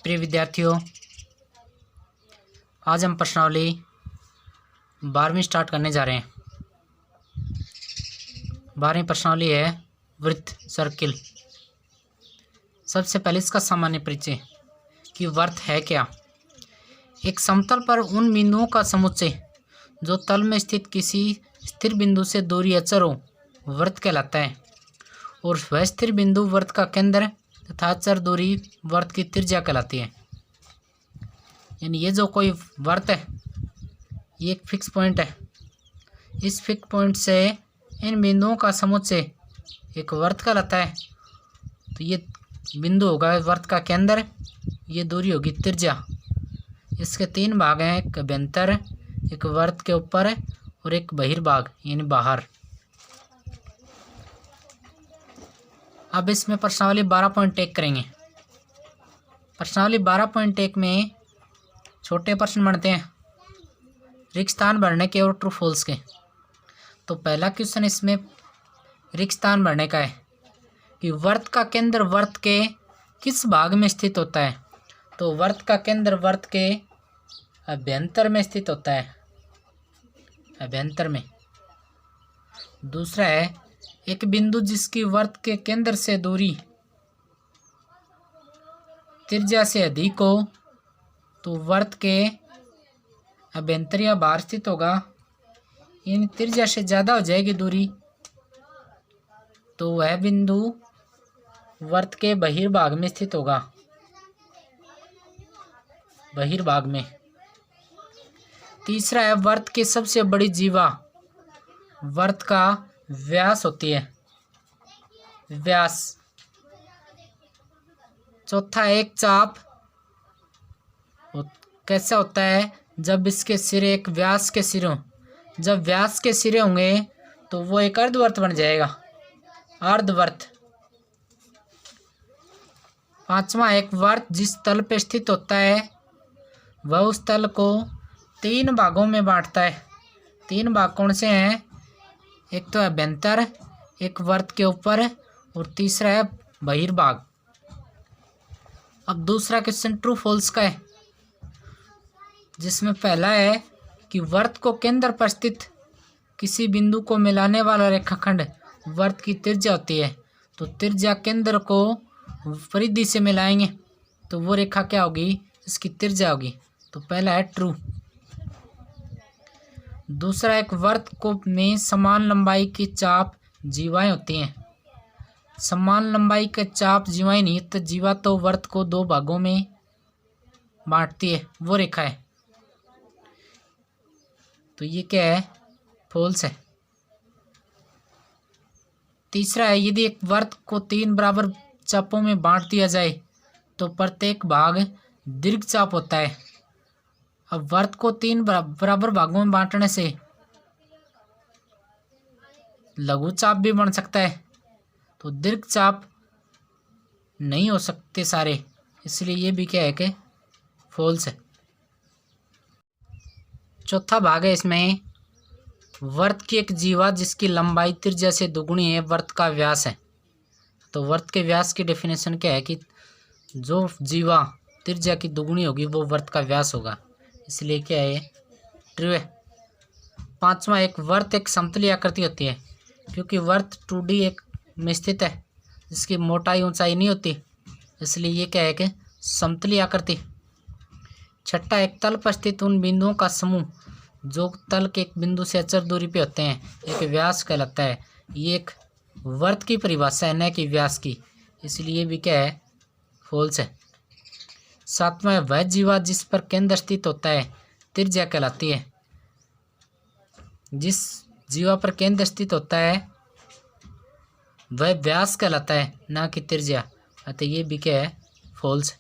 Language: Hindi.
प्रिय विद्यार्थियों, आज हम प्रश्नावली 12वीं स्टार्ट करने जा रहे हैं। 12वीं प्रश्नावली है वृत्त, सर्किल। सबसे पहले इसका सामान्य परिचय कि वृत्त है क्या। एक समतल पर उन बिंदुओं का समुच्चय जो तल में स्थित किसी स्थिर बिंदु से दूरी अचर हो वृत्त कहलाता है, और वह स्थिर बिंदु वृत्त का केंद्र तथा अचर दूरी वृत्त की त्रिज्या कहलाती है। यानी ये जो कोई वृत्त है ये एक फिक्स पॉइंट है, इस फिक्स पॉइंट से इन बिंदुओं का समुच्चय एक वृत्त कहलाता है। तो ये बिंदु होगा वृत्त का केंद्र, ये दूरी होगी त्रिज्या। इसके 3 भाग हैं, एक अभ्यंतर, एक वृत्त के ऊपर और एक बहिर्भाग यानी बाहर। अब इसमें प्रश्नावली 12.1 करेंगे। प्रश्नावली 12.1 में छोटे प्रश्न बनते हैं रिक्त स्थान भरने के और ट्रू फॉल्स के। तो पहला क्वेश्चन इसमें रिक्त स्थान भरने का है कि वृत्त का केंद्र वृत्त के किस भाग में स्थित होता है। तो वृत्त का केंद्र वृत्त के अभ्यंतर में स्थित होता है, अभ्यंतर में। दूसरा है एक बिंदु जिसकी वृत्त के केंद्र से दूरी त्रिज्या से अधिक हो तो वृत्त के अभ्यंतर या बाहर स्थित होगा, यानी त्रिज्या से ज़्यादा हो जाएगी दूरी तो वह बिंदु वृत्त के बहिर्भाग में स्थित होगा, बहिर्भाग में। तीसरा है वृत्त की सबसे बड़ी जीवा वृत्त का व्यास होती है, व्यास। चौथा एक चाप कैसा होता है, जब इसके सिरे एक व्यास के सिरे हों। जब व्यास के सिरे होंगे तो वो एक अर्धवृत्त बन जाएगा, अर्धवृत्त। पांचवा एक वृत्त जिस तल पे स्थित होता है वह उस तल को 3 भागों में बांटता है। 3 भाग कौन से हैं? एक तो अभ्यंतर, एक वृत्त के ऊपर और तीसरा है बहिर्भाग। अब दूसरा क्वेश्चन ट्रू फॉल्स का है, जिसमें पहला है कि वृत्त को केंद्र पर स्थित किसी बिंदु को मिलाने वाला रेखाखंड वृत्त की त्रिज्या होती है। तो त्रिज्या केंद्र को परिधि से मिलाएंगे तो वो रेखा क्या होगी, इसकी त्रिज्या होगी। तो पहला है ट्रू। दूसरा एक वृत्त को में समान लंबाई की चाप जीवाएं होती हैं। समान लंबाई के चाप जीवाएं नहीं, तो जीवा तो वृत्त को 2 भागों में बांटती है, वो रेखा है। तो ये क्या है, फॉल्स है। तीसरा है यदि एक वृत्त को 3 बराबर चापों में बांट दिया जाए तो प्रत्येक भाग दीर्घ चाप होता है। अब वृत्त को 3 बराबर भागों में बांटने से लघु चाप भी बन सकता है, तो दीर्घ चाप नहीं हो सकते सारे, इसलिए ये भी क्या है कि फॉल्स है। चौथा भाग है इसमें वृत्त की एक जीवा जिसकी लंबाई त्रिज्या से दुगुनी है, वृत्त का व्यास है। तो वृत्त के व्यास की डेफिनेशन क्या है कि जो जीवा त्रिज्या की दुगुनी होगी वो वृत्त का व्यास होगा, इसलिए क्या है, ट्रू है। पांचवा एक वृत्त एक समतलीय आकृति होती है, क्योंकि वृत्त 2D एक में स्थित है जिसकी मोटाई ऊंचाई नहीं होती, इसलिए ये क्या है कि समतलीय आकृति। छठा एक तल पर स्थित उन बिंदुओं का समूह जो तल के एक बिंदु से अचर दूरी पे होते हैं, एक व्यास कहलाता है। ये एक वृत्त की परिभाषा है, न कि व्यास की, इसलिए भी क्या है, फॉल्स है। सातवां वह जीवा जिस पर केंद्र स्थित होता है त्रिज्या कहलाती है। जिस जीवा पर केंद्र स्थित होता है वह व्यास कहलाता है, ना कि त्रिज्या। अतः ये भी क्या है, फॉल्स है।